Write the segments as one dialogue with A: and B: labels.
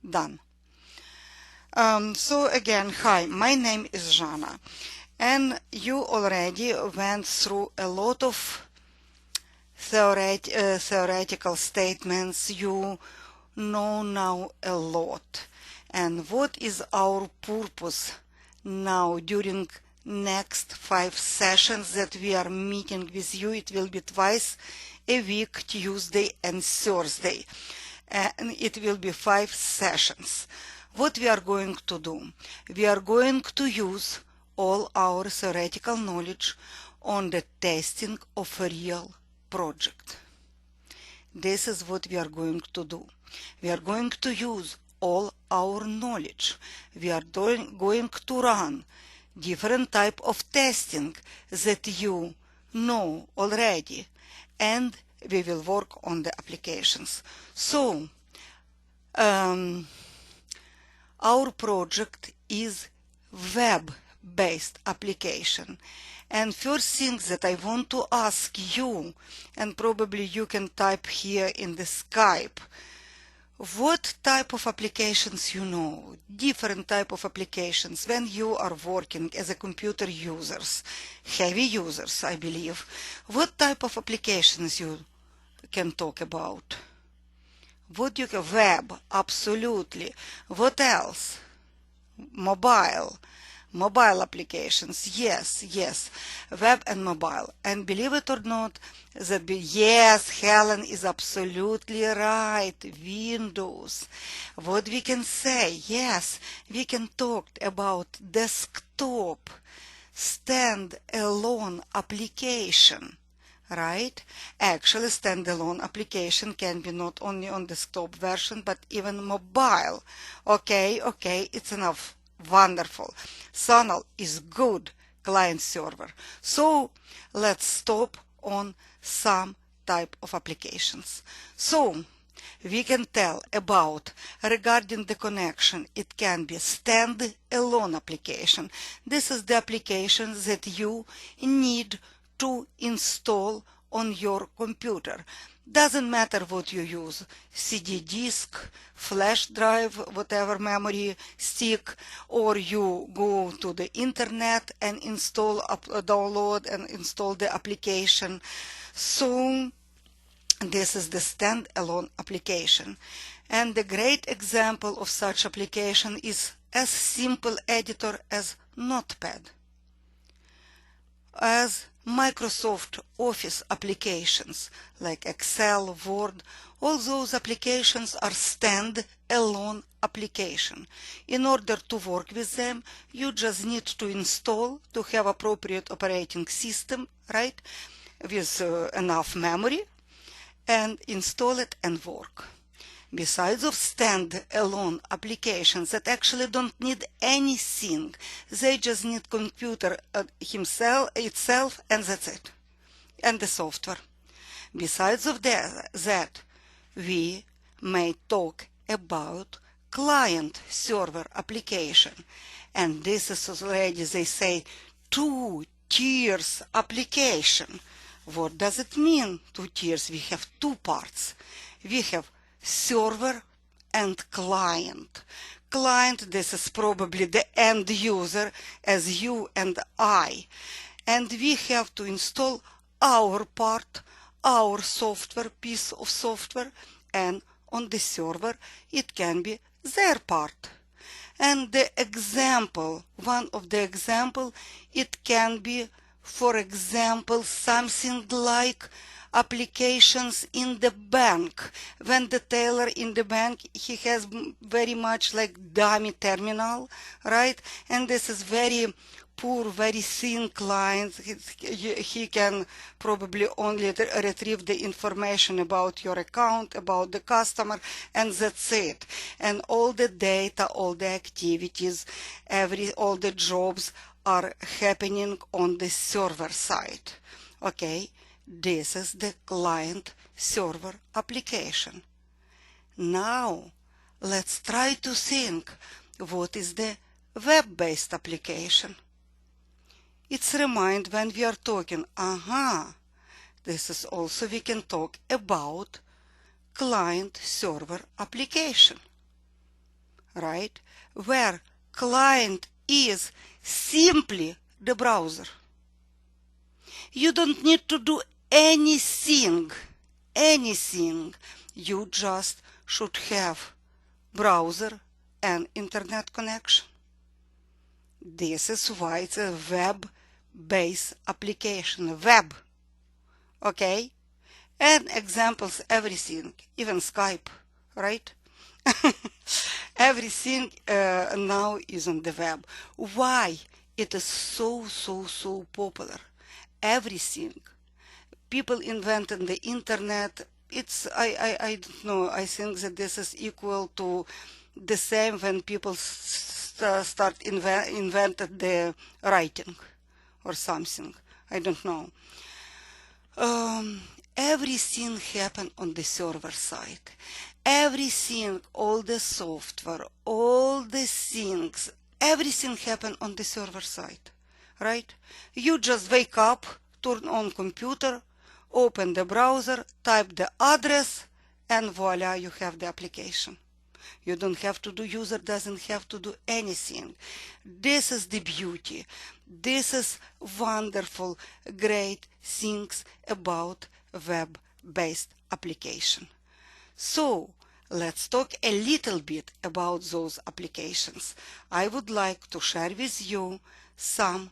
A: Done. So again, hi, my name is Zhanna, and you already went through a lot of theoretical statements. You know now a lot. And what is our purpose now during next 5 sessions that we are meeting with you? It will be twice a week, Tuesday and Thursday. And it will be 5 sessions. What we are going to do? We are going to use all our theoretical knowledge on the testing of a real project. This is what we are going to do. We are going to use all our knowledge. We are going to run different type of testing that you know already, and we will work on the applications. So, our project is web-based application. And first thing that I want to ask you, and probably you can type here in the Skype, what type of applications you know, different type of applications when you are working as a computer users, heavy users, I believe. What type of applications you can talk about? What you have? Web, absolutely. What else? Mobile applications, yes, web and mobile. And believe it or not, yes, Helen is absolutely right. Windows. What we can say? Yes, we can talk about desktop standalone application. Right? Actually, standalone application can be not only on desktop version, but even mobile. Okay, it's enough. Wonderful. Sonal is good client server. So let's stop on some type of applications. So we can tell about regarding the connection. It can be standalone application. This is the application that you need to install on your computer. Doesn't matter what you use, CD disk, flash drive, whatever memory stick, or you go to the internet and download and install the application. So this is the standalone application. And the great example of such application is as simple editor as Notepad, as Microsoft Office applications like Excel, Word. All those applications are stand-alone application. In order to work with them, you just need to install, to have appropriate operating system, right, with enough memory, and install it and work. Besides of stand-alone applications that actually don't need anything, they just need computer itself, and that's it, and the software. Besides of that, we may talk about client-server application, and this is already, they say, 2 tiers application. What does it mean, 2 tiers? We have 2 parts. We have server and client. Client, this is probably the end user as you and I. And we have to install our part, our software, piece of software, and on the server it can be their part. And the example, one of the example, it can be, for example, something like applications in the bank. When the teller in the bank, he has very much like dummy terminal, right? And this is very poor, very thin client. He can probably only retrieve the information about your account, about the customer, and that's it. And all the data, all the activities, all the jobs are happening on the server side. Okay? This is the client-server application. Now, let's try to think, what is the web-based application? It's remind when we are talking, this is also we can talk about client-server application. right? Where client is simply the browser. You don't need to do anything. You just should have browser and internet connection. This is why it's a web-based application. Web. Okay? And examples, everything, even Skype, right? Everything now is on the web. Why it is so popular? Everything. People invented the internet. It's I don't know. I think that this is equal to the same when people invented the writing or something. I don't know. Everything happened on the server side. Everything, all the software, all the things, everything happened on the server side, right? You just wake up, turn on computer, open the browser, type the address, and voila, you have the application. You don't have to do, user doesn't have to do anything. This is the beauty. This is wonderful, great things about web-based application. So, let's talk a little bit about those applications. I would like to share with you some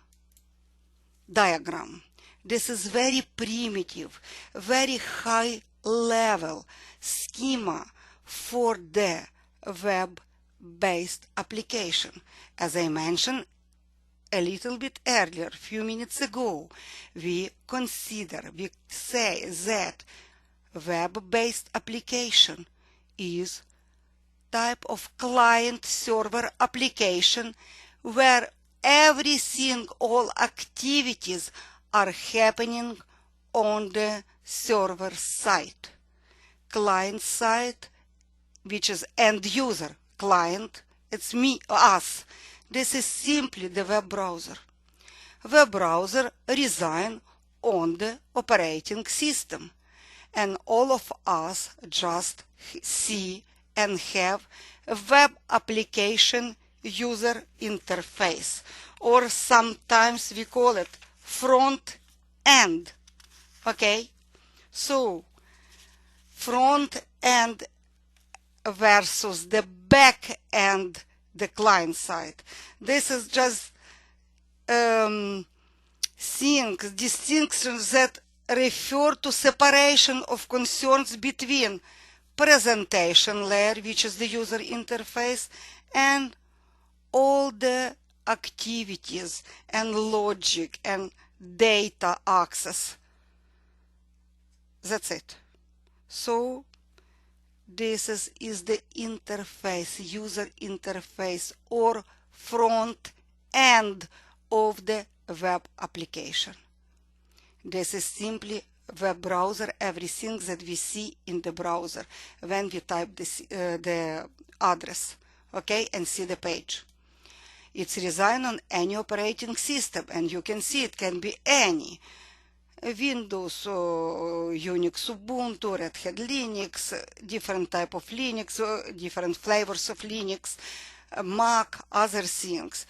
A: diagram. This is very primitive, very high level schema for the web-based application. As I mentioned a little bit earlier, a few minutes ago, we say that web-based application is type of client-server application where everything, all activities are happening on the server side. Client side, which is end user. Client, it's me, us. This is simply the web browser. Web browser resides on the operating system. And all of us just see and have a web application user interface, or sometimes we call it front end. Okay? So, front end versus the back end, the client side. This is just distinctions that refer to separation of concerns between presentation layer, which is the user interface, and all the activities and logic and data access. That's it. So this is the interface, user interface, or front end of the web application. This is simply web browser, everything that we see in the browser when we type the address, okay, and see the page. It's resigned on any operating system, and you can see it can be any. Windows, Unix, Ubuntu, Red Hat Linux, different type of Linux, different flavors of Linux, Mac, other things.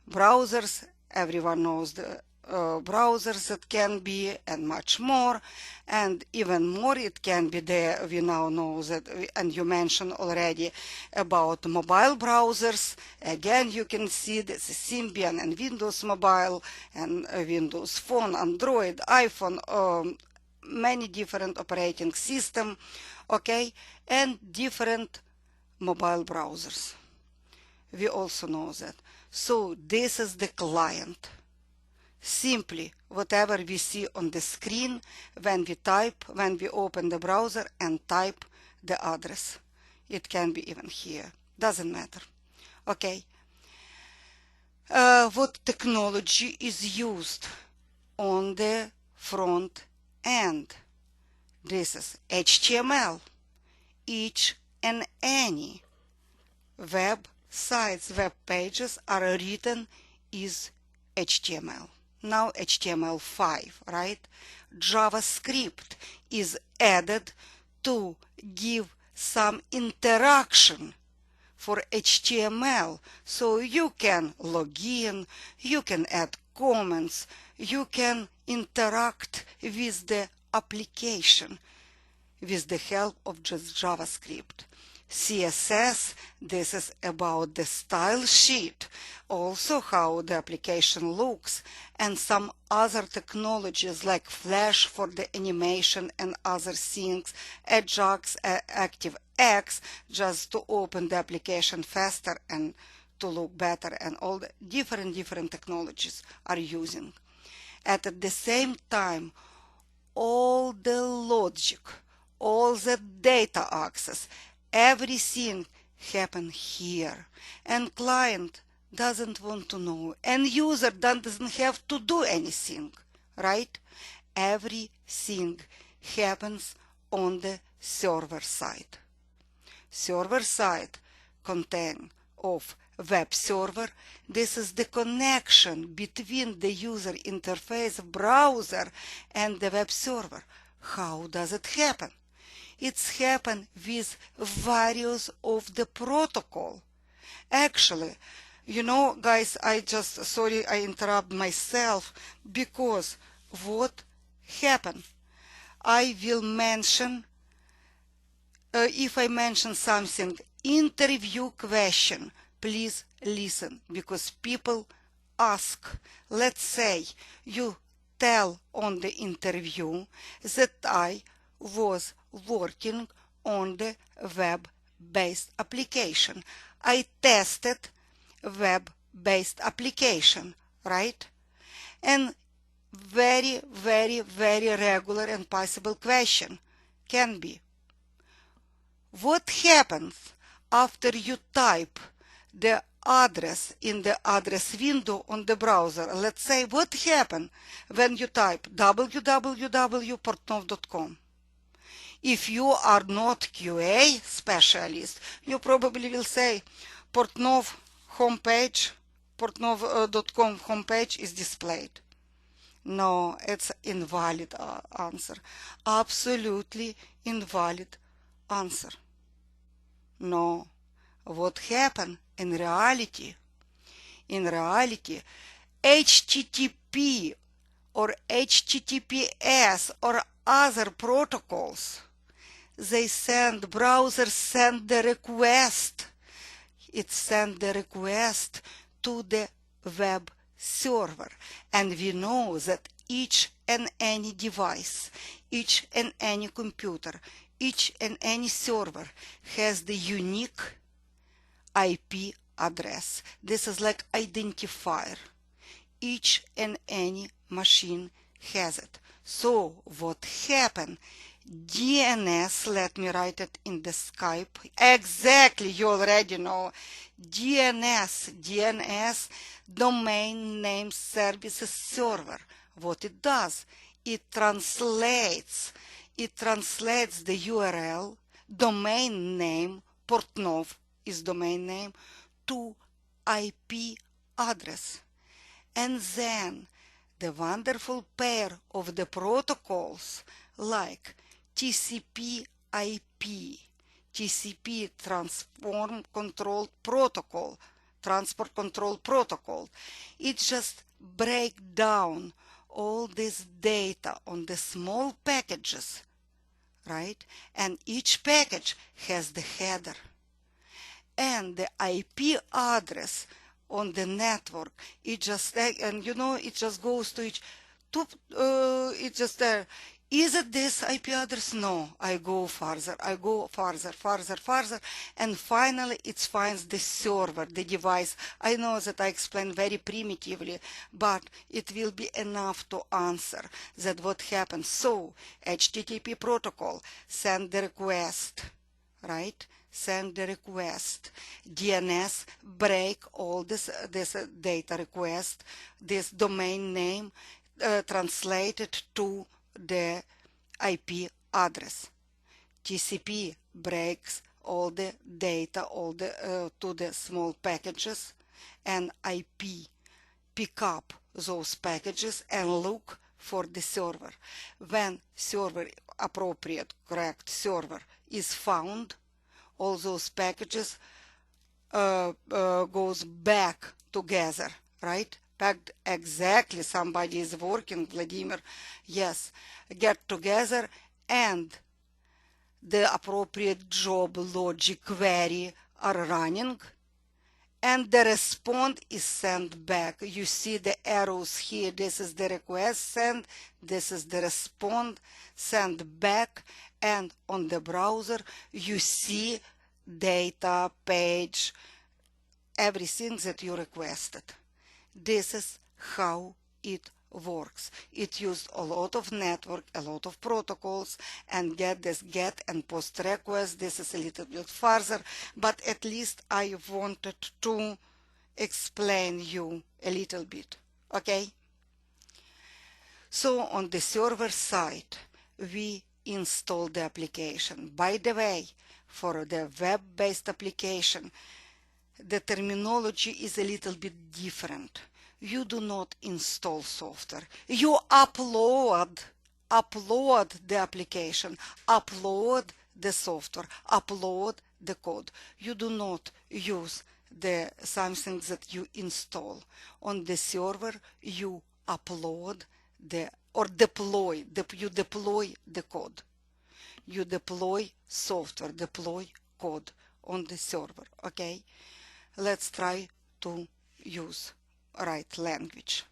A: Browsers, everyone knows the browsers that can be, and much more, and even more it can be there. We now know that, and you mentioned already about mobile browsers. Again, you can see this Symbian and Windows Mobile and Windows Phone, Android, iPhone, many different operating systems, okay, and different mobile browsers. We also know that. So this is the client. Simply whatever we see on the screen when we open the browser and type the address. It can be even here, doesn't matter. Okay. What technology is used on the front end? This is HTML. Each and any web sites, web pages are written is HTML. Now HTML5, right? JavaScript is added to give some interaction for HTML, so you can log in, you can add comments, you can interact with the application with the help of just JavaScript. CSS, this is about the style sheet, also how the application looks, and some other technologies like Flash for the animation and other things, Ajax, ActiveX, just to open the application faster and to look better, and all the different technologies are using. And at the same time, all the logic, all the data access, everything happen here, and client doesn't want to know, and user doesn't have to do anything, right? Everything happens on the server side. Server side contain of web server. This is the connection between the user interface browser and the web server. How does it happen? It's happen with various of the protocol. Actually, you know, guys, sorry, I interrupt myself, because what happened? I will mention, if I mention something, interview question, please listen, because people ask. Let's say you tell on the interview that I was working on the web-based application. I tested web-based application, right? And very regular and possible question can be, what happens after you type the address in the address window on the browser? Let's say, what happened when you type www.portnov.com? If you are not QA specialist, you probably will say Portnov homepage, portnov.com homepage is displayed. No, it's invalid answer. Absolutely invalid answer. No. What happened in reality? In reality, HTTP or HTTPS or other protocols, browser send the request. It send the request to the web server. And we know that each and any device, each and any computer, each and any server has the unique IP address. This is like identifier. Each and any machine has it. So what happened? DNS, let me write it in the Skype. Exactly, you already know. DNS, domain name services server. What it does? It translates the URL, domain name, Portnov is domain name, to IP address. And then the wonderful pair of the protocols like TCP/IP, TCP Transport Control Protocol, it just break down all this data on the small packages, right? And each package has the header. And the IP address on the network, it just goes to each, it's just there. Is it this IP address? No, I go farther, and finally it finds the server, the device. I know that I explained very primitively, but it will be enough to answer that what happens. So, HTTP protocol, send the request, right? Send the request. DNS break all this data request, this domain name translated to the IP address. TCP breaks all the data, to the small packages, and IP pick up those packages and look for the server. When appropriate, correct server is found, all those packages goes back together, right? Back exactly, somebody is working, Vladimir. Yes, get together and the appropriate job logic query are running and the response is sent back. You see the arrows here. This is the request send, this is the response send back, and on the browser you see data, page, everything that you requested. This is how it works. It used a lot of network, a lot of protocols, and get this get and post request. This is a little bit further, but at least I wanted to explain you a little bit. Okay? So on the server side, we install the application. By the way, for the web-based application, the terminology is a little bit different. You do not install software. You upload the application, upload the software, upload the code. You do not use the something that you install. On the server, you upload the or deploy, you deploy the code. You deploy software, deploy code on the server, okay? Let's try to use right language.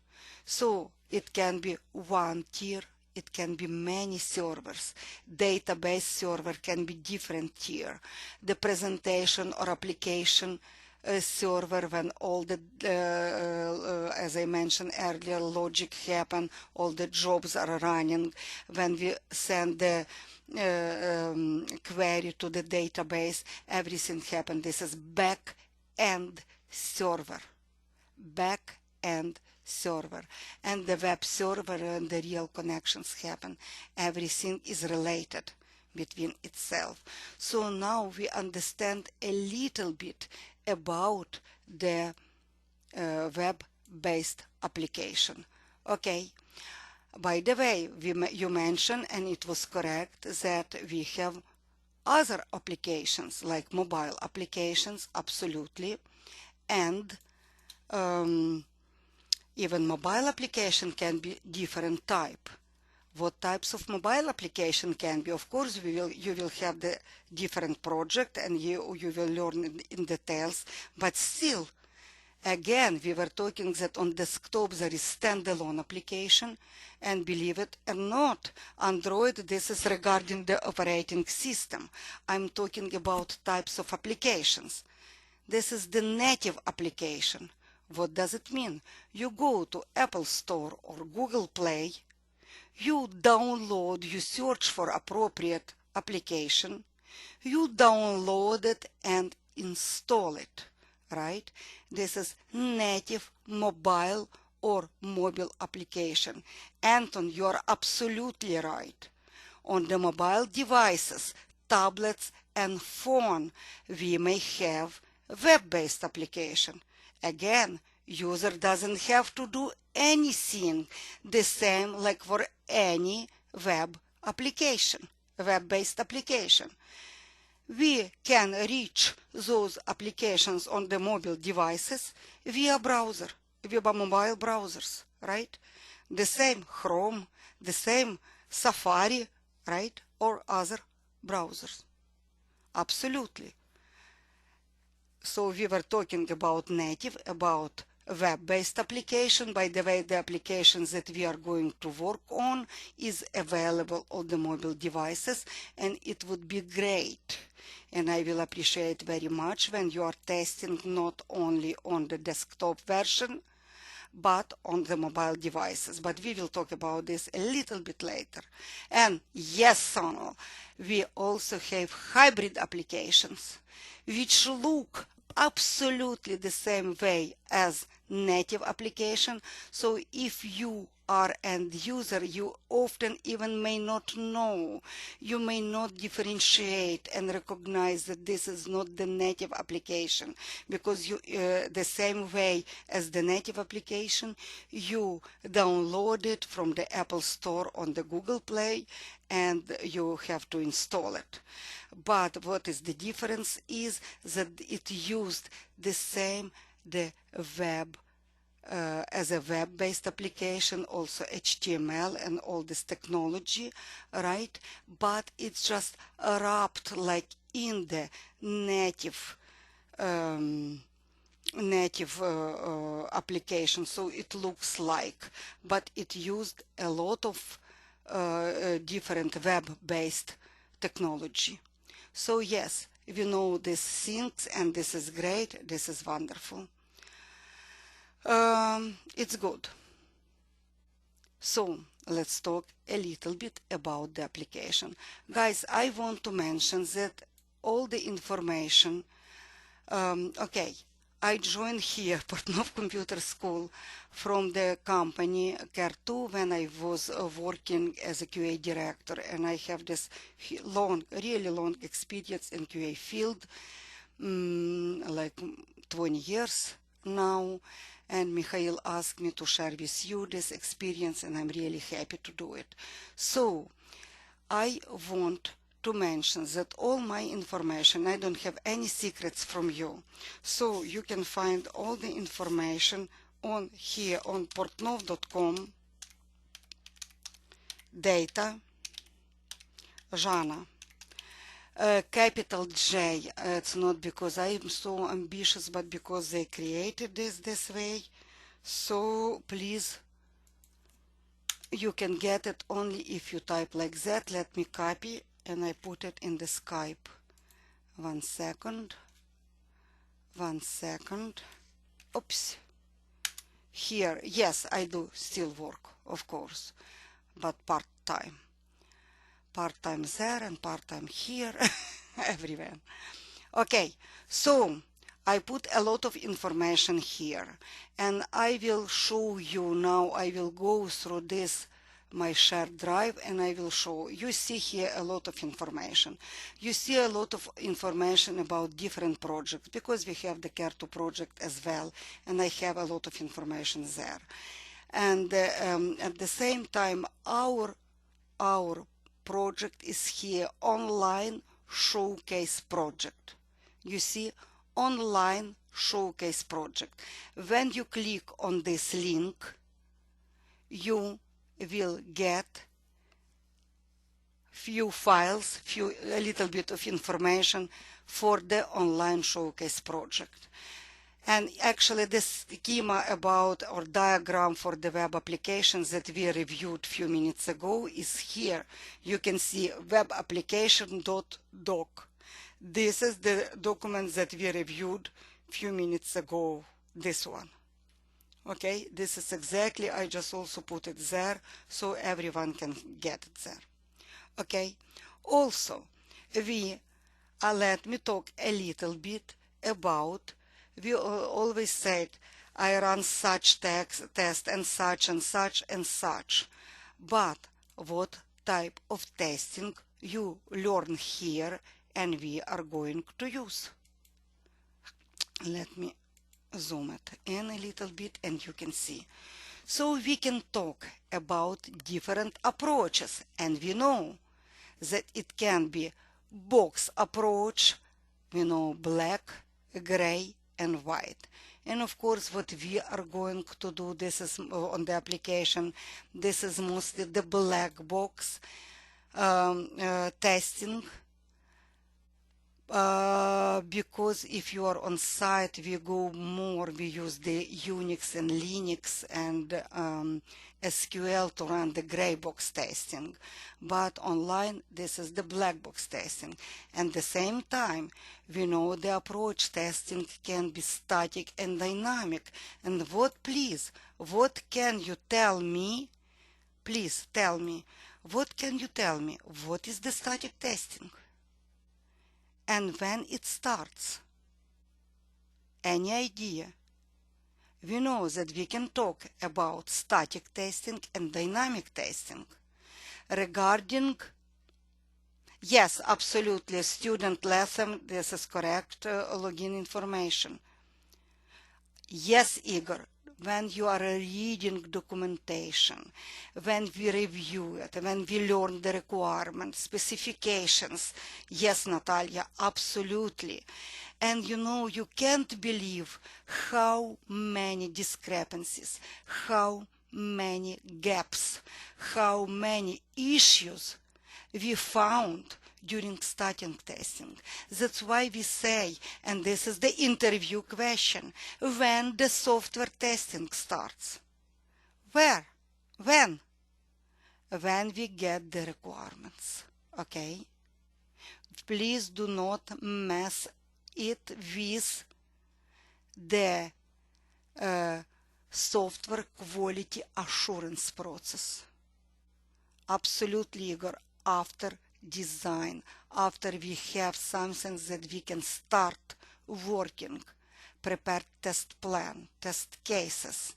A: So it can be one tier, it can be many servers. Database server can be different tier. The presentation or application server, when all the, as I mentioned earlier, logic happen, all the jobs are running, when we send the query to the database, everything happen. This is back-end server. Back-end server. And the web server and the real connections happen. Everything is related between itself. So now we understand a little bit about the web-based application. Okay. By the way, you mentioned, and it was correct, that we have other applications like mobile applications, absolutely, and even mobile application can be different type. What types of mobile application can be? Of course, you will have the different project and you will learn in details, but still, again, we were talking that on desktop there is standalone application, and believe it or not, Android, this is regarding the operating system. I'm talking about types of applications. This is the native application. What does it mean? You go to Apple Store or Google Play, you download, you search for appropriate application, you download it and install it, right? This is native mobile or mobile application. Anton, you're absolutely right. On the mobile devices, tablets and phone, we may have web-based application. Again, user doesn't have to do anything, the same like for any web application, web-based application. We can reach those applications on the mobile devices via browser, via mobile browsers, right? The same Chrome, the same Safari, right? Or other browsers. Absolutely. So we were talking about native, about web-based application. By the way, the applications that we are going to work on is available on the mobile devices, and it would be great. And I will appreciate very much when you are testing not only on the desktop version, but on the mobile devices. But we will talk about this a little bit later. And yes, Sonal, we also have hybrid applications, which look absolutely the same way as native application. So if you are end user, you often even may not know. You may not differentiate and recognize that this is not the native application, because you, the same way as the native application, you download it from the Apple Store on the Google Play and you have to install it. But what is the difference is that it used the same, the web, as a web-based application, also HTML and all this technology, right? But it's just wrapped like in the native application, so it looks like, but it used a lot of different web-based technology. So yes, we know these things, and this is great, this is wonderful. It's good. So let's talk a little bit about the application. Guys, I want to mention that all the information, okay, I joined here Portnov Computer School from the company Care2 when I was working as a QA director, and I have this long, really long experience in QA field, like 20 years now. And Mikhail asked me to share with you this experience, and I'm really happy to do it. So I want to mention that all my information, I don't have any secrets from you. So you can find all the information on here on portnov.com, data, Zhanna. Capital J, it's not because I am so ambitious, but because they created this way. So please, you can get it only if you type like that. Let me copy and I put it in the Skype. 1 second. 1 second. Oops. Here, yes, I do still work, of course, but part-time. Part-time there and part-time here, everywhere. Okay, so I put a lot of information here, and I will show you now. I will go through this, my shared drive, and I will show. You see here a lot of information. You see a lot of information about different projects, because we have the Care2 project as well, and I have a lot of information there. And at the same time, our project is here, online showcase project. You see, online showcase project. When you click on this link, you will get few files, a little bit of information for the online showcase project. And actually this schema about, or diagram for the web applications that we reviewed a few minutes ago is here. You can see web application.doc. This is the document that we reviewed a few minutes ago, this one. Okay, this is exactly, I just also put it there so everyone can get it there. Okay, also let me talk a little bit about, we always said I run such test and such and such and such, but what type of testing you learn here and we are going to use. Let me zoom it in a little bit and you can see. So we can talk about different approaches, and we know that it can be box approach, we know black, gray and white. And of course what we are going to do, this is on the application, this is mostly the black box testing, because if you are on site, we use the Unix and Linux and SQL to run the gray box testing, but online this is the black box testing. And at the same time, we know the approach testing can be static and dynamic. And what can you tell me? Please tell me, what can you tell me? What is the static testing? And when it starts? Any idea? we know that we can talk about static testing and dynamic testing. Regarding, yes, absolutely, student lesson, this is correct, login information. Yes, Igor, when you are reading documentation, when we review it, when we learn the requirements, specifications, yes, Natalia, absolutely. And you know, you can't believe how many discrepancies, how many gaps, how many issues we found during static testing. That's why we say, and this is the interview question, when the software testing starts. Where? When? When we get the requirements. Okay? Please do not mess it with the software quality assurance process. Absolutely, Igor, after design, after we have something that we can start working, prepare test plan, test cases,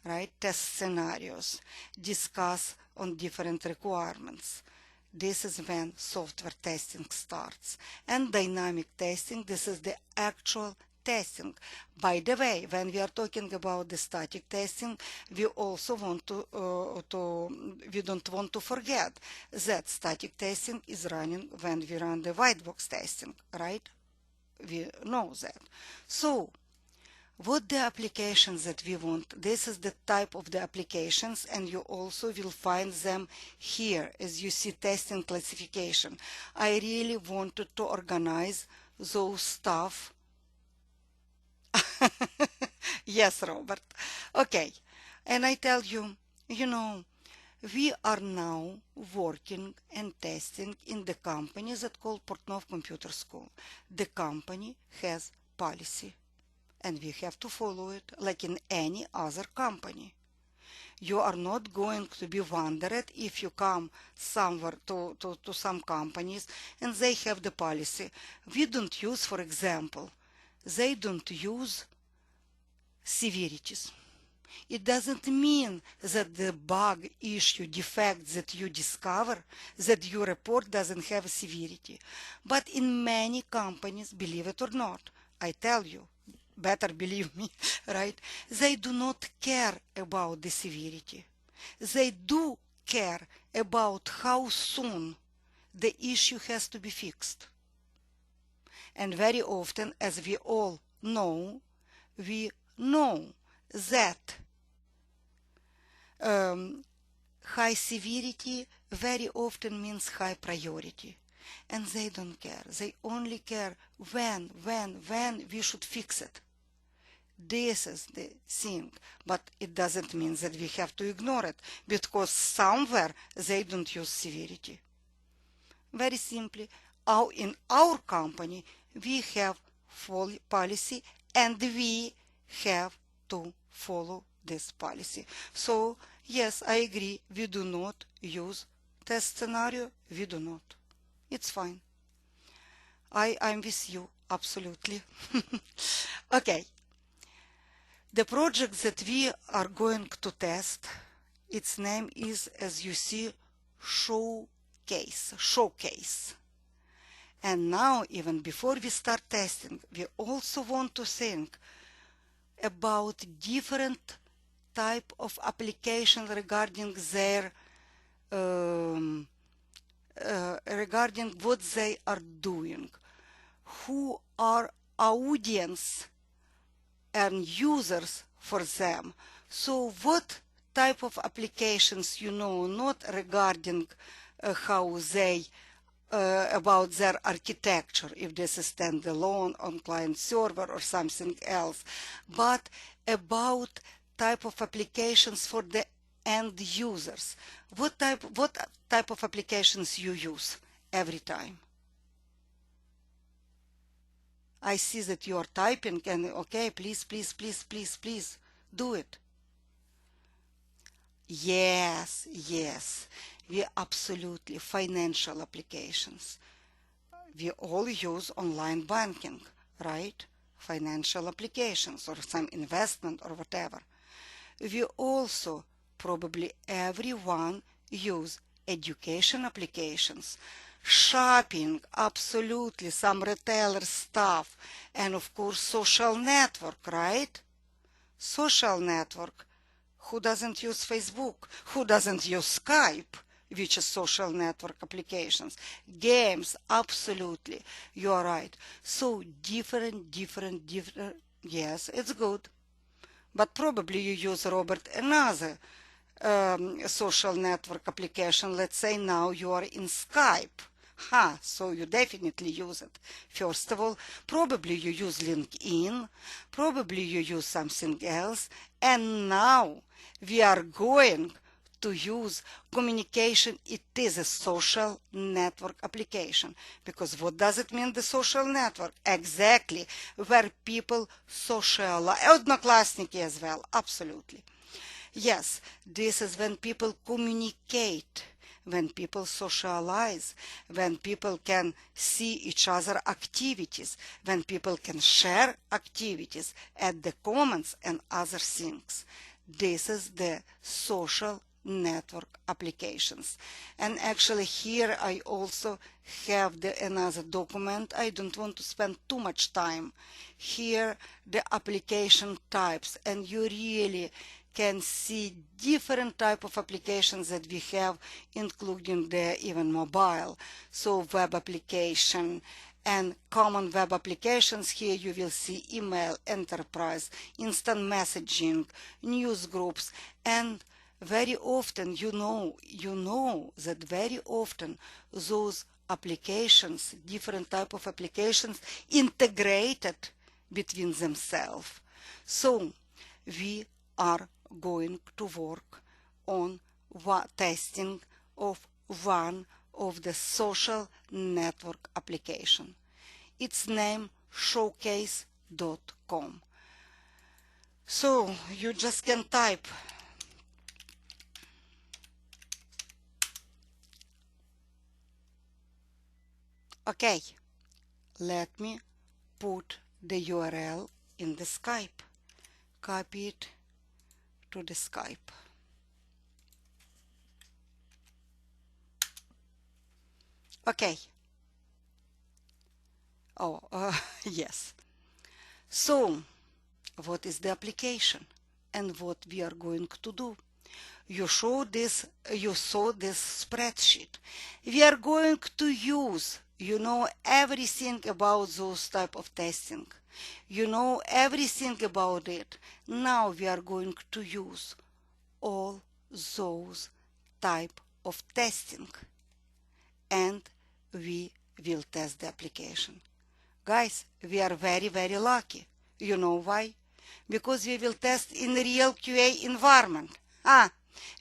A: right, test scenarios, discuss on different requirements. This is when software testing starts. And dynamic testing, this is the actual testing. By the way, when we are talking about the static testing, we also want we don't want to forget that static testing is running when we run the white box testing, right? We know that. So, what the applications that we want, this is the type of the applications, and you also will find them here as you see testing classification. I really wanted to organize those stuff. Yes, Robert. Okay. And I tell you, you know, we are now working and testing in the company that called Portnov Computer School. The company has policy, and we have to follow it like in any other company. You are not going to be wondered if you come somewhere to some companies and they have the policy. We don't use, for example, they don't use severities. It doesn't mean that the bug, issue, defect that you discover, that you report doesn't have a severity. But in many companies, believe it or not, I tell you, better believe me, right? They do not care about the severity. They do care about how soon the issue has to be fixed. And very often, as we all know, we know that high severity very often means high priority. And they don't care. They only care when we should fix it. This is the thing. But it doesn't mean that we have to ignore it, because somewhere they don't use severity. Very simply, in our company, we have full policy, and we have to follow this policy. So, yes, I agree, we do not use test scenario, we do not. It's fine. I'm with you, absolutely. Okay. The project that we are going to test, its name is, as you see, Showcase. And now, even before we start testing, we also want to think about different type of application regarding their regarding what they are doing, who are audience and users for them. So what type of applications, you know, not regarding how they about their architecture, if this is standalone on client server or something else, but about type of applications for the end users. What type of applications you use every time? I see that you are typing, and okay, please do it. Yes, we absolutely financial applications. We all use online banking, right? financial applications or some investment or whatever. We also, probably everyone, use education applications, shopping, absolutely, some retailer stuff, and of course social network, right? Social network. Who doesn't use Facebook? Who doesn't use Skype, which is social network applications? Games, absolutely. You are right. So different. Yes, it's good. But probably you use, Robert, another social network application. Let's say now you are in Skype. So you definitely use it. First of all, probably you use LinkedIn, probably you use something else, and now we are going to use communication. It is a social network application. Because what does it mean, the social network? Exactly, where people socialize. Одноклассники as well, absolutely. Yes, this is when people communicate, when people socialize, when people can see each other activities, when people can share activities, add the comments and other things. This is the social network applications. And actually here I also have another document. I don't want to spend too much time. Here the application types, and you really can see different type of applications that we have, including the even mobile. So web application and common web applications. Here you will see email, enterprise, instant messaging, news groups, and very often you know that very often those applications, different type of applications, integrated between themselves. So we are going to work on testing of one of the social network application. Its name showcase.com. So you just can type okay, let me put the URL in the Skype. Copy it to the Skype. Okay. Yes. So, what is the application and what we are going to do? You saw this spreadsheet. We are going to use, everything about those type of testing. You know everything about it. Now we are going to use all those type of testing, and we will test the application. Guys, we are very lucky. You know why? Because we will test in real QA environment.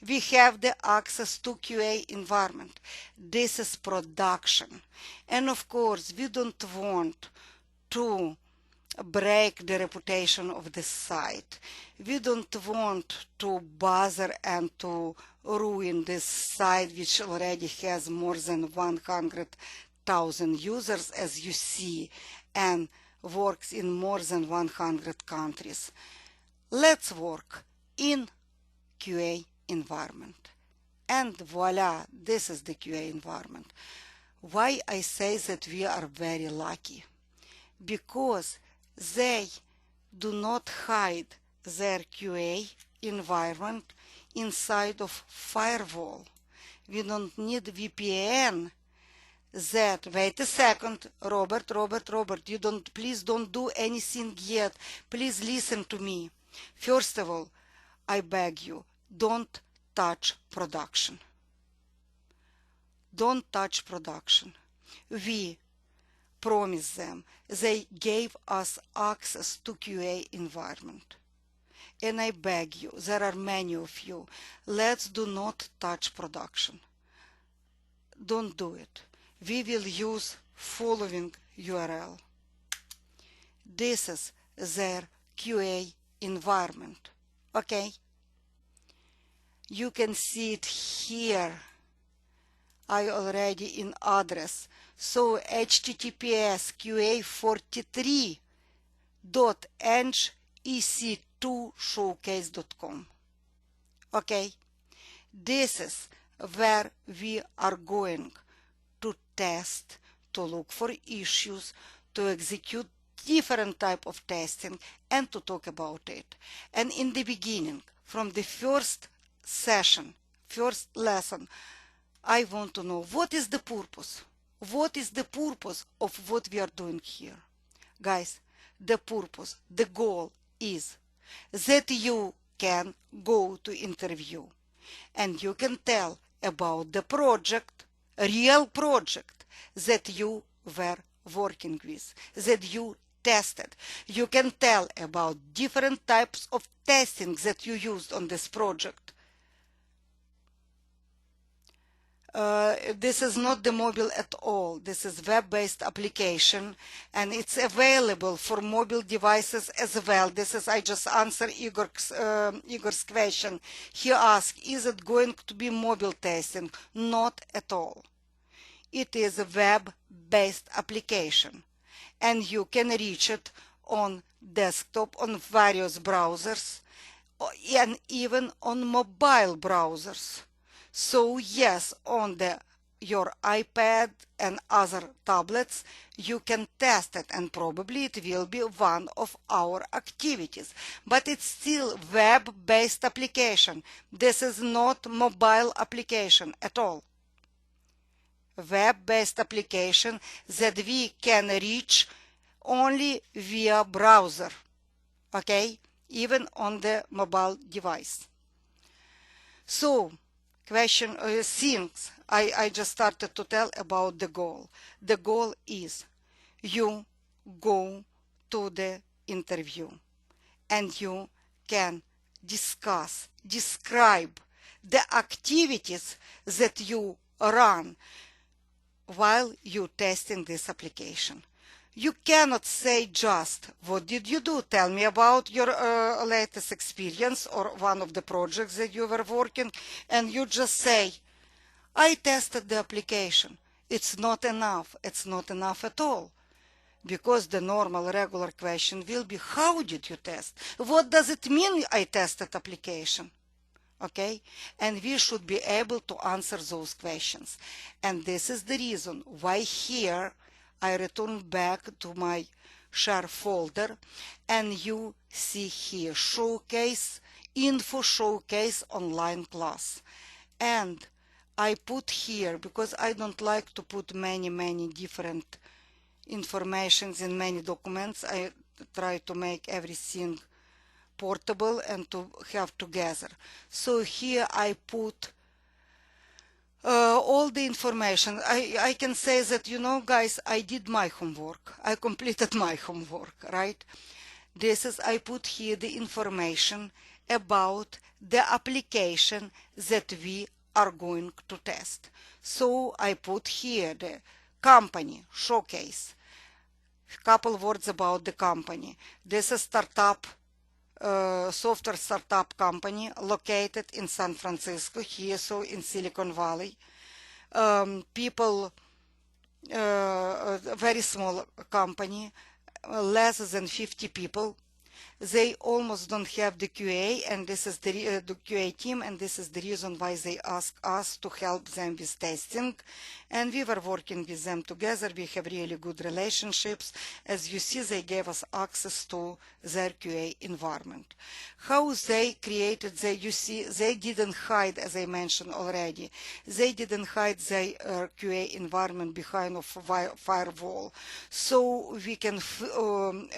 A: We have the access to QA environment. This is production. And of course, we don't want to break the reputation of the site. We don't want to bother and to ruin this site, which already has more than 100,000 users, as you see, and works in more than 100 countries. Let's work in QA environment. And voila, this is the QA environment. Why I say that we are very lucky? Because they do not hide their QA environment inside of firewall. We don't need VPN. Wait a second, Robert, please don't do anything yet. Please listen to me. First of all, I beg you, don't touch production. Don't touch production. We promise them. They gave us access to QA environment. And I beg you, there are many of you, let's do not touch production. Don't do it. We will use following URL. This is their QA environment. Okay? You can see it here. I already in address. So HTTPS QA43 ec2showcase.com. Okay, this is where we are going to test, to look for issues, to execute different type of testing, and to talk about it. And in the beginning, from the first session, first lesson, I want to know what is the purpose. What is the purpose of what we are doing here? Guys, the purpose, the goal is that you can go to interview and you can tell about the project, real project that you were working with, that you tested. You can tell about different types of testing that you used on this project. This is not the mobile at all. This is web-based application, and it's available for mobile devices as well. This is, I just answer Igor's question. He asked, is it going to be mobile testing? Not at all. It is a web-based application, and you can reach it on desktop, on various browsers, and even on mobile browsers. So yes, on your iPad and other tablets, you can test it, and probably it will be one of our activities. But it's still web-based application. This is not mobile application at all. Web-based application that we can reach only via browser, okay, even on the mobile device. So, question things I just started to tell about the goal. The goal is you go to the interview and you can discuss, describe the activities that you run while you testing this application. You cannot say just, what did you do? Tell me about your latest experience or one of the projects that you were working, and you just say, I tested the application. It's not enough. It's not enough at all. Because the normal, regular question will be, how did you test? What does it mean I tested application? Okay? And we should be able to answer those questions. And this is the reason why here I return back to my share folder, and you see here showcase, info showcase online class. And I put here, because I don't like to put many different informations in many documents, I try to make everything portable and to have together. So here I put all the information. I can say that, you know, guys, I did my homework. I completed my homework, right? This is, I put here the information about the application that we are going to test. So I put here the company, showcase, couple words about the company. This is startup, software startup company located in San Francisco, here, so in Silicon Valley. People, a very small company, less than 50 people. They almost don't have the QA, and this is the QA team, and this is the reason why they ask us to help them with testing. And we were working with them together. We have really good relationships. As you see, they gave us access to their QA environment. How they created, you see, they didn't hide, as I mentioned already. They didn't hide their QA environment behind a firewall. So we can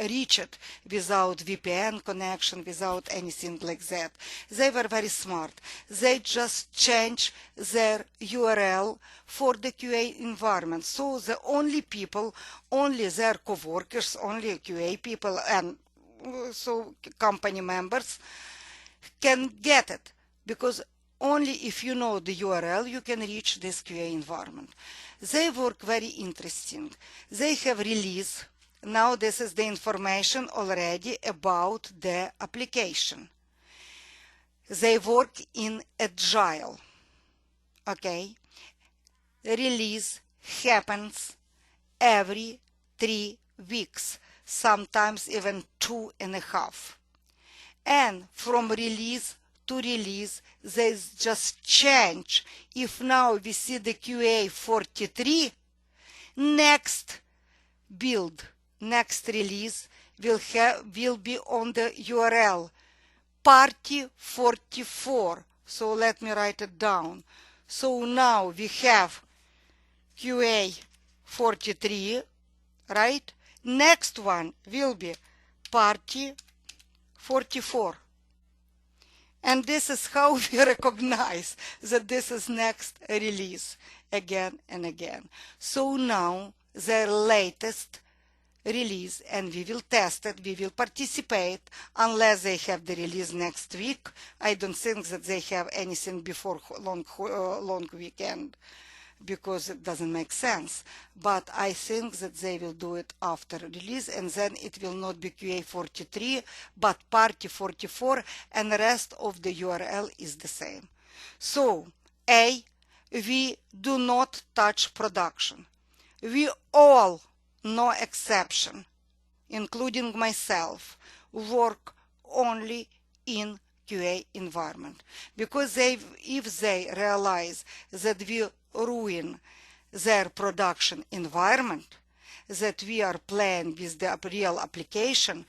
A: reach it without VPN connection, without anything like that. They were very smart. They just changed their URL for the QA environment. So the only people, only their coworkers, only QA people, and so company members can get it, because only if you know the URL you can reach this QA environment. They work very interesting. They have released, now this is the information already about the application. They work in Agile. Okay? Release happens every 3 weeks. sometimes even 2.5. And from release to release, there's just change. If now we see the QA 43, next build, next release will be on the URL party 44. So let me write it down. So now we have QA 43, right? Next one will be party 44. And this is how we recognize that this is next release again and again. So now the latest release, and we will test it, we will participate unless they have the release next week. I don't think that they have anything before long weekend, because it doesn't make sense. But I think that they will do it after release, and then it will not be QA 43 but party 44, and the rest of the URL is the same. So A, we do not touch production. We all, no exception, including myself, work only in QA environment, because if they realize that we ruin their production environment, that we are playing with the real application,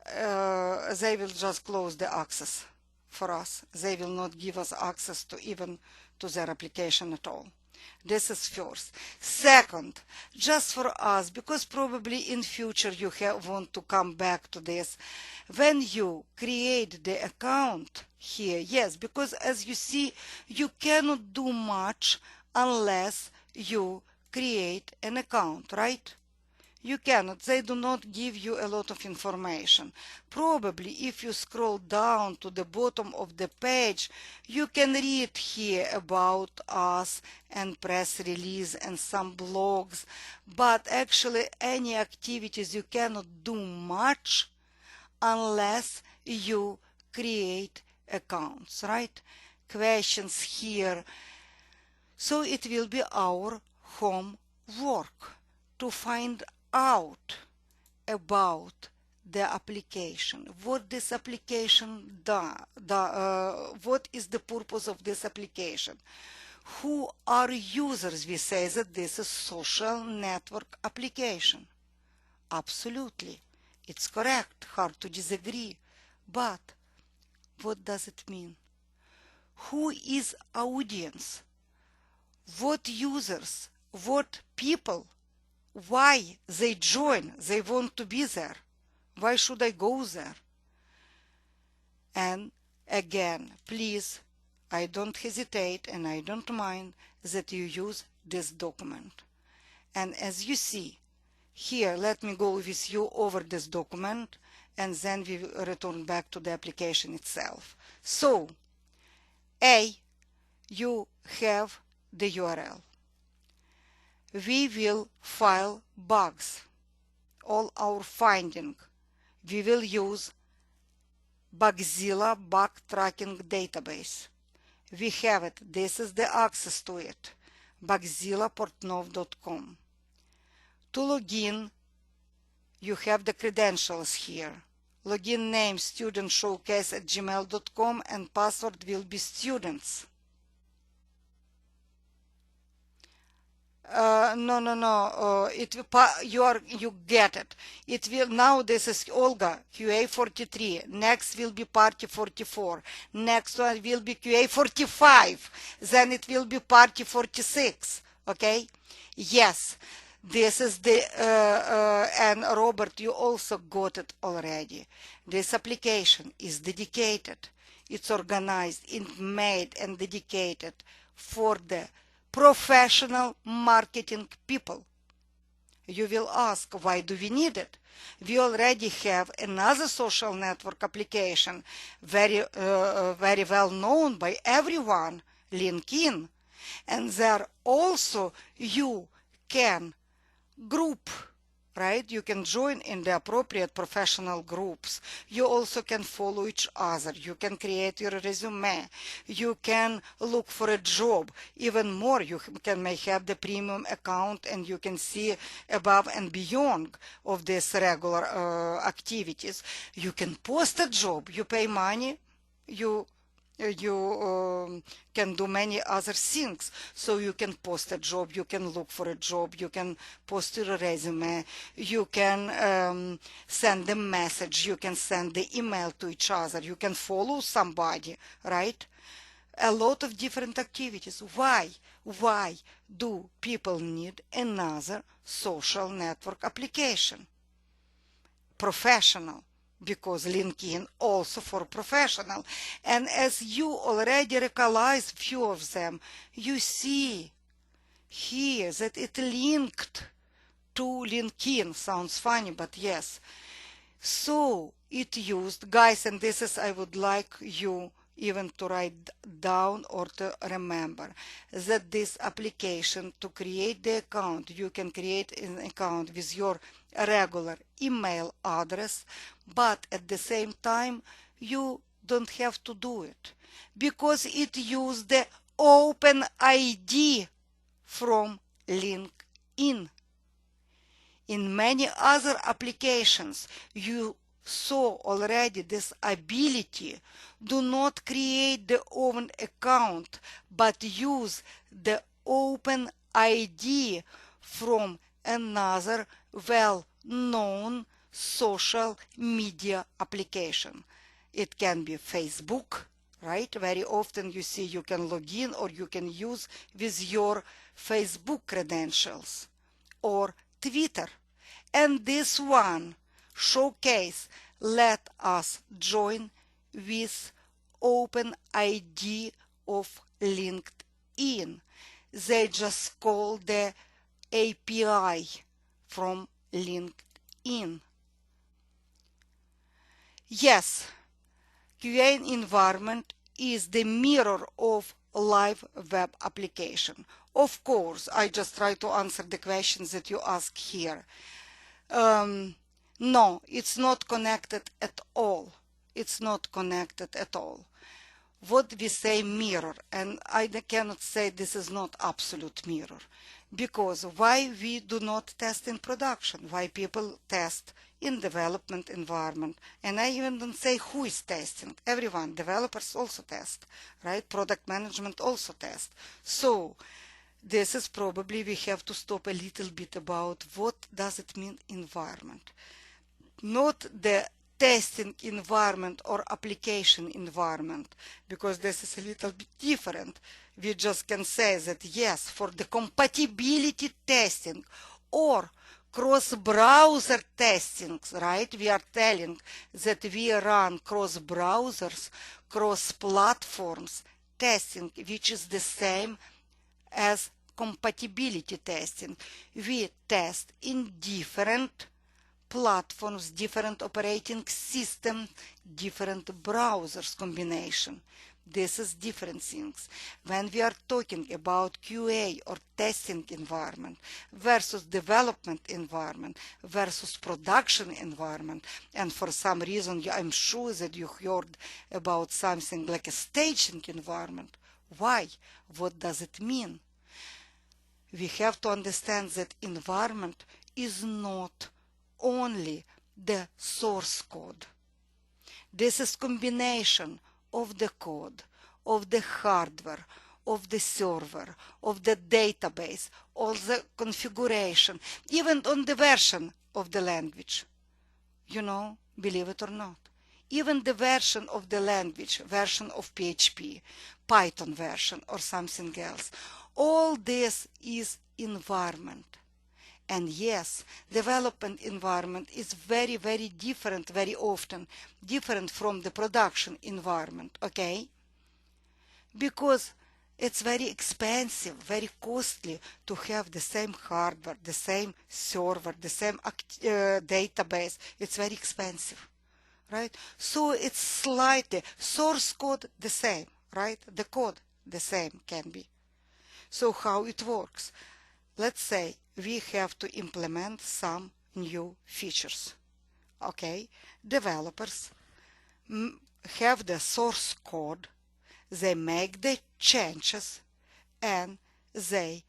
A: they will just close the access for us. They will not give us access to even to their application at all. This is first. Second, just for us, because probably in future you want to come back to this, when you create the account here, yes, because as you see, you cannot do much unless you create an account, right? You cannot. They do not give you a lot of information. Probably if you scroll down to the bottom of the page, you can read here about us and press release and some blogs. But actually any activities you cannot do much unless you create accounts, right? Questions here. So it will be our homework to find out about the application, what this application what is the purpose of this application, who are users. We say that this is social network application. Absolutely, it's correct, hard to disagree, but what does it mean? Who is audience? What users? What people? Why they join? They want to be there. Why should I go there? And again, please, I don't hesitate and I don't mind that you use this document. And as you see here, let me go with you over this document, and then we will return back to the application itself. So, A, you have the URL. We will file bugs, all our finding. We will use Bugzilla bug tracking database. We have it. This is the access to it. bugzillaportnov.com. To log in, you have the credentials here. Login name studentshowcase@gmail.com, and password will be students. No. You get it. It will now. This is Olga QA 43. Next will be party 44. Next one will be QA 45. Then it will be party 46. Okay. Yes. This is the and Robert, you also got it already. This application is dedicated. It's organized, it's made and dedicated for the professional marketing people. You will ask, why do we need it? We already have another social network application, very well known by everyone, LinkedIn. And there also you can group right? You can join in the appropriate professional groups. You also can follow each other. You can create your resume. You can look for a job. Even more, you may have the premium account, and you can see above and beyond of these regular activities. You can post a job. You pay money. You can do many other things. So you can post a job, you can look for a job, you can post your resume, you can send a message, you can send the email to each other, you can follow somebody, right? A lot of different activities. Why do people need another social network application? Professional, because LinkedIn also for professional. And as you already recognize few of them, you see here that it linked to LinkedIn. Sounds funny, but yes. So it used, guys, and this is, I would like you even to write down or to remember that this application, to create the account, you can create an account with your regular email address, but at the same time you don't have to do it because it used the open ID from LinkedIn. In many other applications, you saw already this ability. Do not create the own account, but use the open ID from another well-known social media application. It can be Facebook, right? Very often you see you can log in or you can use with your Facebook credentials, or Twitter. And this one showcase let us join with open ID of LinkedIn. They just call the API from LinkedIn. Yes, QA environment is the mirror of live web application. Of course, I just try to answer the questions that you ask here. No, it's not connected at all. It's not connected at all. What we say mirror, and I cannot say this is not absolute mirror, because why we do not test in production, why people test in development environment, and I even don't say who is testing. Everyone, developers also test, right? Product management also test. So this is probably we have to stop a little bit about what does it mean environment. Not the testing environment or application environment, because this is a little bit different. We just can say that yes, for the compatibility testing or cross-browser testings, right? We are telling that we run cross-browsers, cross-platforms testing, which is the same as compatibility testing. We test in different platforms, different operating systems, different browsers combination. This is different things. When we are talking about QA or testing environment versus development environment versus production environment, and for some reason I'm sure that you heard about something like a staging environment. Why? What does it mean? We have to understand that environment is not only the source code. This is combination of the code, of the hardware, of the server, of the database, of the configuration, even on the version of the language. You know, believe it or not. Even the version of the language, version of PHP, Python version, or something else. All this is environment. And yes, development environment is very, very different, very often different from the production environment, okay? Because it's very expensive, very costly to have the same hardware, the same server, the same database. It's very expensive, right? So it's slightly, source code the same, right? The code the same can be. So how it works? Let's say we have to implement some new features. Okay, developers have the source code, they make the changes, and they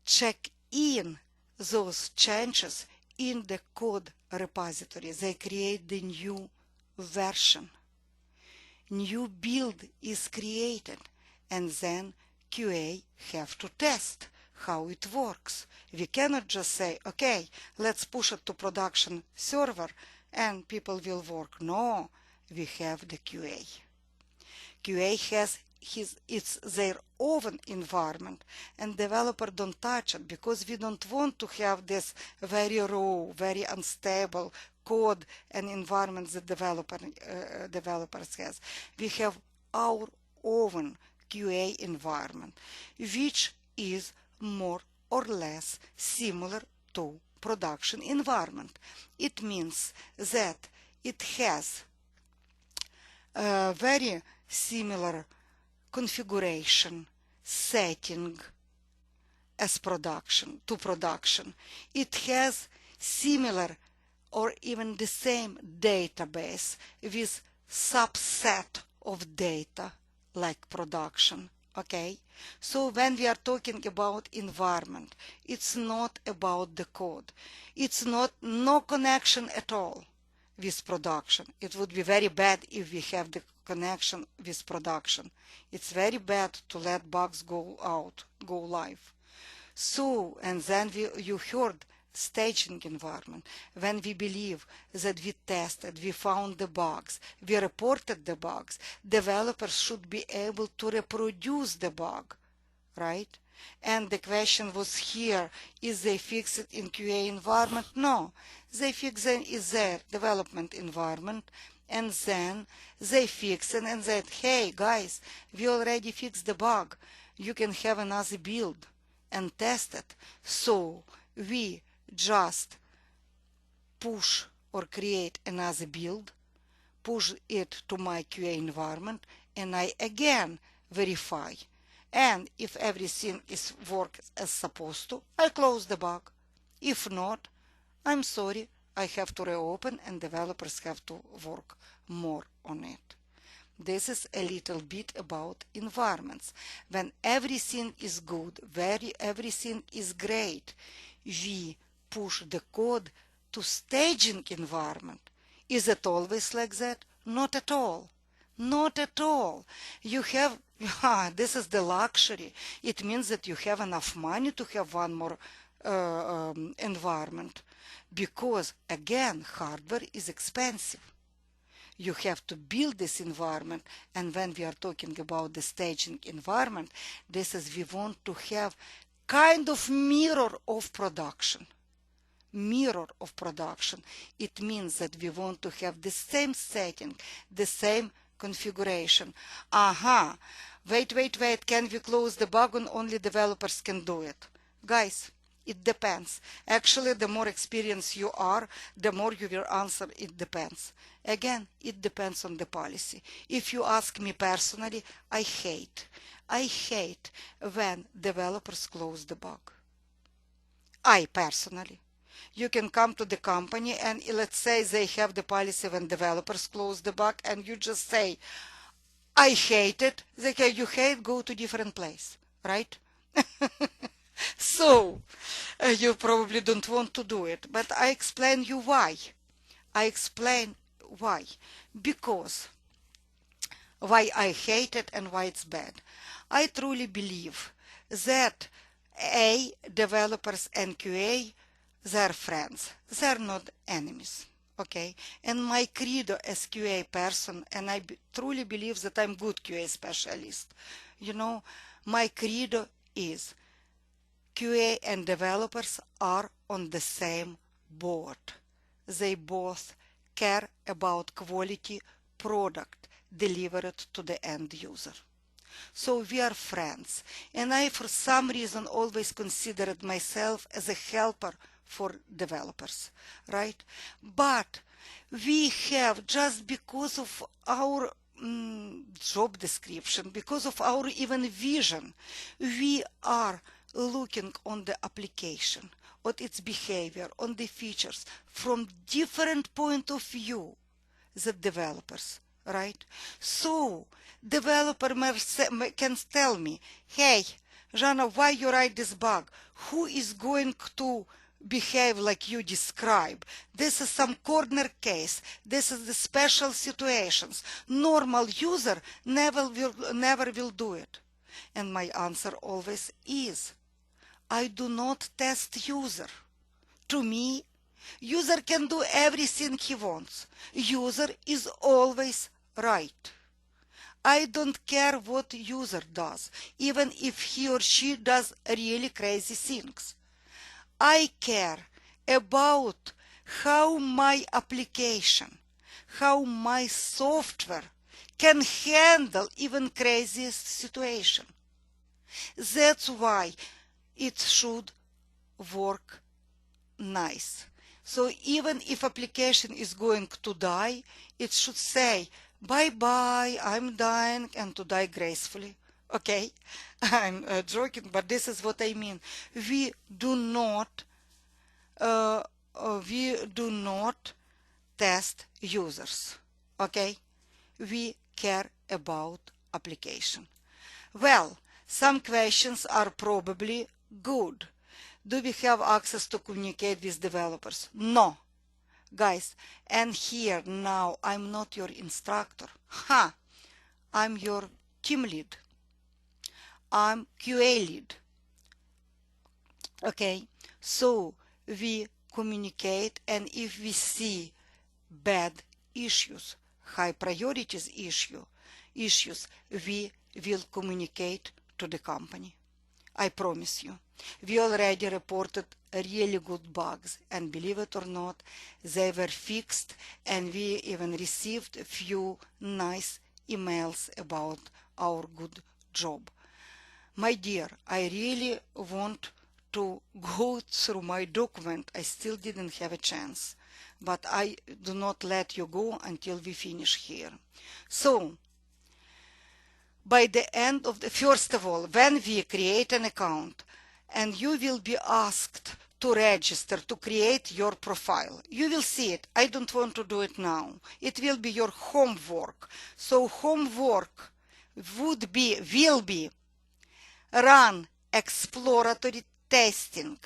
A: check in those changes in the code repository. They create the new version. New build is created, and then QA have to test how it works. We cannot just say, okay, let's push it to production server and people will work. No, we have the QA. QA has it's their own environment, and developer don't touch it because we don't want to have this very raw, very unstable code and environment that developers has. We have our own QA environment, which is more or less similar to production environment. It means that it has a very similar configuration setting as production. It has similar or even the same database with subset of data like production. Okay, so when we are talking about environment, it's not about the code. It's no connection at all with production. It would be very bad if we have the connection with production. It's very bad to let bugs go live. So, and then you heard staging environment. When we believe that we tested, we found the bugs, we reported the bugs, developers should be able to reproduce the bug, right? And the question was here, is they fix it in QA environment? No, they fix it in their development environment, and then they fix it and said, hey guys, we already fixed the bug, you can have another build and test it. So we just push or create another build, push it to my QA environment, and I again verify. And if everything is works as supposed to, I close the bug. If not, I'm sorry, I have to reopen and developers have to work more on it. This is a little bit about environments. When everything is good, everything is great, we push the code to staging environment. Is it always like that? Not at all. Not at all. You have, this is the luxury. It means that you have enough money to have one more environment. Because, again, hardware is expensive. You have to build this environment, and when we are talking about the staging environment, this is we want to have kind of mirror of production. Mirror of production. It means that we want to have the same setting, the same configuration. Wait, can we close the bug and only developers can do it? Guys, it depends. Actually, the more experienced you are, the more you will answer it depends. Again, it depends on the policy. If you ask me personally, I hate when developers close the bug. I personally. You can come to the company and let's say they have the policy when developers close the bug and you just say, I hate it. They say, you hate, go to different place, right? So, you probably don't want to do it, but I explain you why. Because why I hate it and why it's bad. I truly believe that developers and QA, they're friends. They're not enemies. Okay? And my credo as QA person, and I truly believe that I'm good QA specialist. You know, my credo is QA and developers are on the same board. They both care about quality product delivered to the end user. So we are friends, and I for some reason always considered myself as a helper for developers, right? But we have, just because of our job description, because of our even vision, we are looking on the application, on its behavior, on the features from different point of view than developers, right? So developer can tell me, hey, Zhanna, why you write this bug? Who is going to behave like you describe? This is some corner case. This is the special situations. Normal user never will do it. And my answer always is, I do not test user. To me, user can do everything he wants. User is always right. I don't care what user does, even if he or she does really crazy things. I care about how my application, how my software can handle even craziest situation. That's why it should work nice. So even if application is going to die, it should say, bye-bye, I'm dying, and to die gracefully. Okay? I'm joking, but this is what I mean. We do not test users. Okay? We care about application. Well, some questions are probably good. Do we have access to communicate with developers? No. Guys, and here now I'm not your instructor. I'm your team lead. I'm QA lead. Okay, so we communicate, and if we see bad issues, high priorities issues, we will communicate to the company. I promise you. We already reported really good bugs, and believe it or not, they were fixed, and we even received a few nice emails about our good job. My dear, I really want to go through my document. I still didn't have a chance, but I do not let you go until we finish here. So, by the end of first of all, when we create an account, and you will be asked to register, to create your profile. You will see it. I don't want to do it now. It will be your homework. So homework will be run exploratory testing.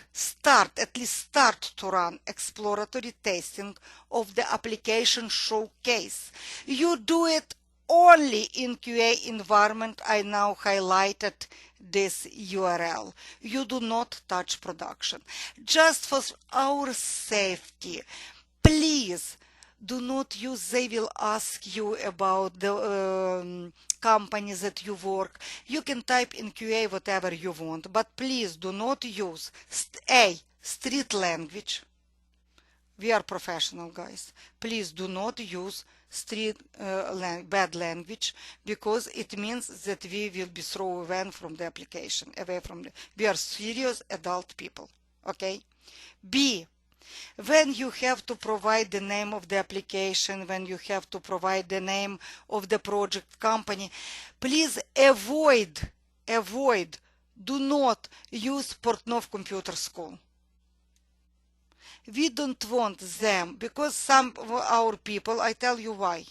A: At least start to run exploratory testing of the application showcase. You do it only in QA environment. I now highlighted this URL. You do not touch production. Just for our safety, please do not use, they will ask you about the companies that you work. You can type in QA whatever you want, but please do not use street language. We are professional guys. Please do not use bad language, because it means that we will be thrown away from the application, we are serious adult people. Okay? B, when you have to provide the name of the application, when you have to provide the name of the project company, please avoid, do not use Portnov Computer School. We don't want them, because some of our people, I tell you why.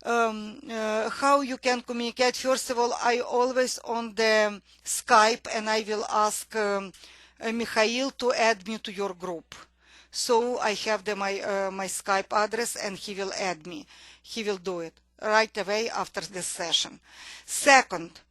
A: How you can communicate? First of all, I always on the Skype, and I will ask Mikhail to add me to your group. So I have my Skype address, and he will add me. He will do it right away after this session. Second,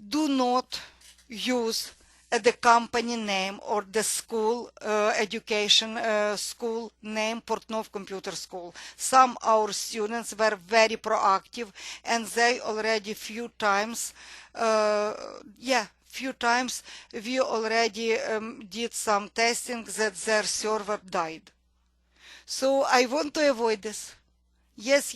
A: do not use the company name or the school education school name, Portnov Computer School. Some our students were very proactive, and they already few times we already did some testing that their server died. So I want to avoid this. Yes.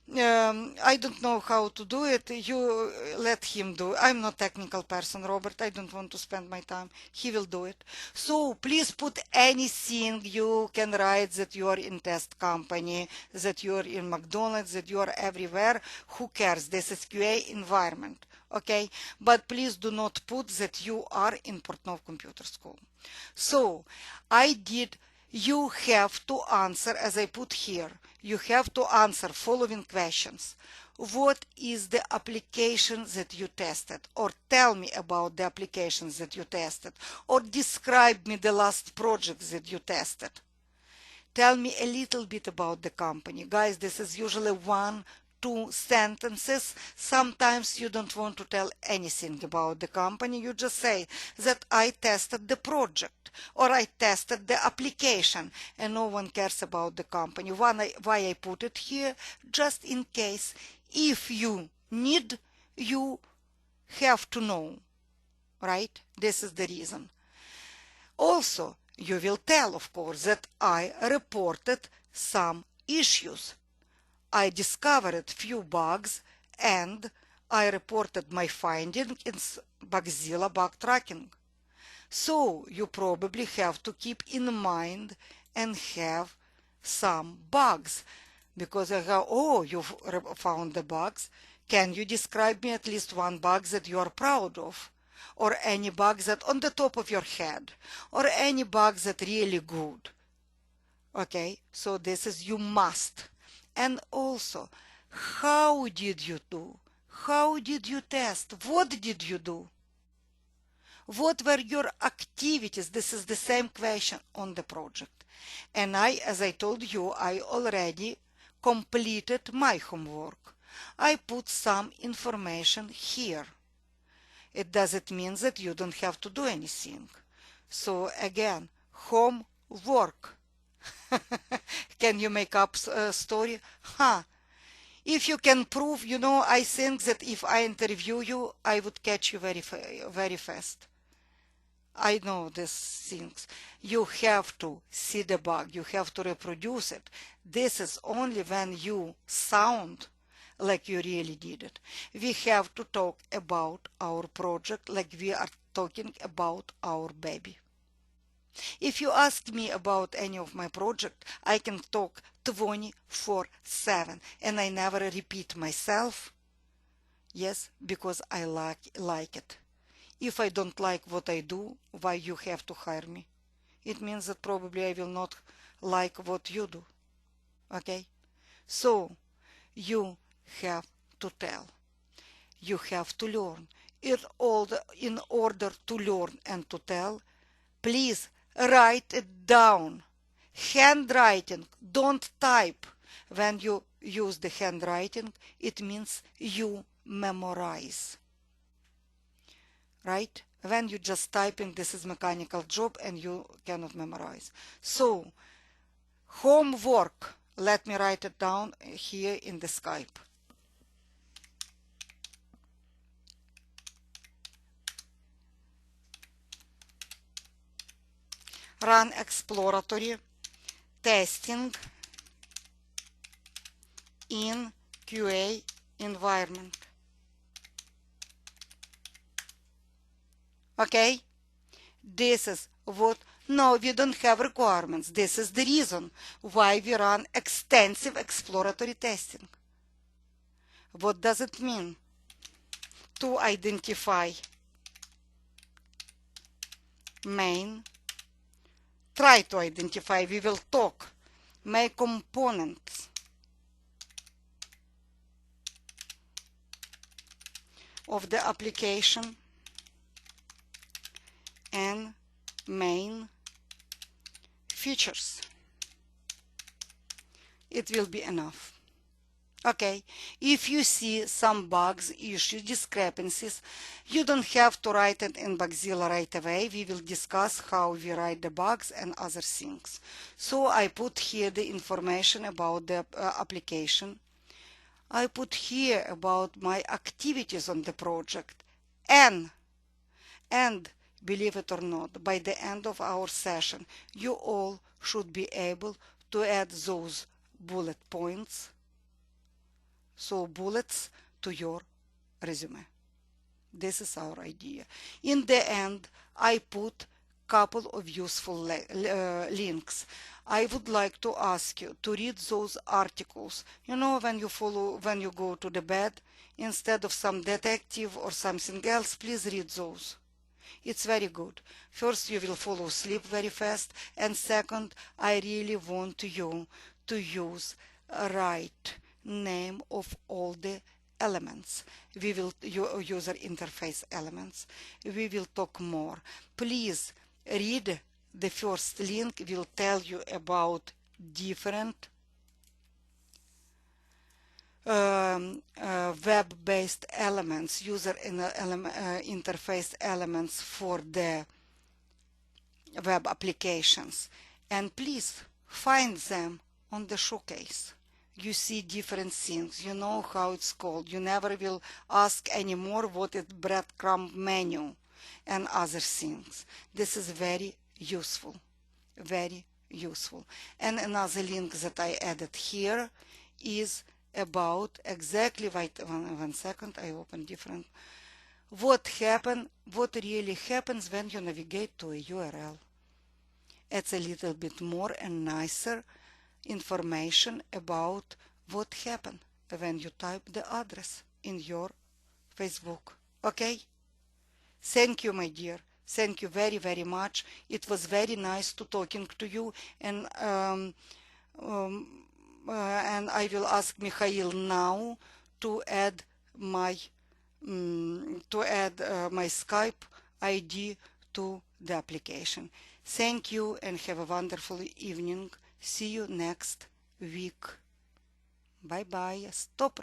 A: I don't know how to do it. You let him do. I'm not technical person, Robert. I don't want to spend my time. He will do it. So please put anything you can write, that you are in test company, that you are in McDonald's, that you are everywhere. Who cares? This is QA environment. Okay, but please do not put that you are in Portnov Computer School. So you have to answer, as I put here, you have to answer following questions. What is the application that you tested? Or tell me about the applications that you tested. Or describe me the last projects that you tested. Tell me a little bit about the company. Guys, this is usually 1-2 sentences. Sometimes you don't want to tell anything about the company. You just say that I tested the project or I tested the application, and no one cares about the company. Why I put it here? Just in case, if you need, you have to know, right? This is the reason. Also, you will tell, of course, that I reported some issues. I discovered few bugs and I reported my finding in Bugzilla bug tracking. So you probably have to keep in mind and have some bugs, because I go, oh, you found the bugs. Can you describe me at least one bug that you are proud of? Or any bugs that on the top of your head, or any bugs that really good. Okay, so this is you must. And also, how did you do? How did you test? What did you do? What were your activities? This is the same question on the project. And as I told you, I already completed my homework. I put some information here. It doesn't mean that you don't have to do anything. So again, homework. Can you make up a story? If you can prove, I think that if I interview you, I would catch you very fast. I know these things. You have to see the bug. You have to reproduce it. This is only when you sound like you really did it. We have to talk about our project like we are talking about our baby. If you ask me about any of my project, I can talk 24/7 and I never repeat myself. Yes, because I like it. If I don't like what I do, why you have to hire me? It means that probably I will not like what you do. Okay? So, you have to tell. You have to learn. In order to learn and to tell, please write it down. Handwriting, don't type. When you use the handwriting, it means you memorize. Right? When you just typing, this is mechanical job and you cannot memorize. So, homework. Let me write it down here in the Skype. Run exploratory testing in QA environment. Okay? This is what... No, we don't have requirements. This is the reason why we run extensive exploratory testing. What does it mean? To identify main. Try to identify. We will talk. Main components of the application and main features. It will be enough. Okay, if you see some bugs, issues, discrepancies, you don't have to write it in Bugzilla right away. We will discuss how we write the bugs and other things. So I put here the information about the application. I put here about my activities on the project. And believe it or not, by the end of our session, you all should be able to add those bullet points, so bullets, to your resume. This is our idea. In the end, I put couple of useful links. I would like to ask you to read those articles. You know, when you go to the bed, instead of some detective or something else, please read those. It's very good. First, you will fall asleep very fast, and second, I really want you to use right name of all the elements. We will user interface elements. We will talk more. Please read the first link. Will tell you about different web-based elements, user interface elements for the web applications. And please find them on the showcase. You see different things. You know how it's called. You never will ask anymore what is breadcrumb menu and other things. This is very useful. Very useful. And another link that I added here is about exactly, wait one second, I open different, what really happens when you navigate to a URL. It's a little bit more and nicer information about what happened when you type the address in your Facebook. Okay? Thank you, my dear. Thank you very, very much. It was very nice to talking to you, and I will ask Mikhail now to add my my Skype ID to the application. Thank you and have a wonderful evening. See you next week. Bye bye. Stop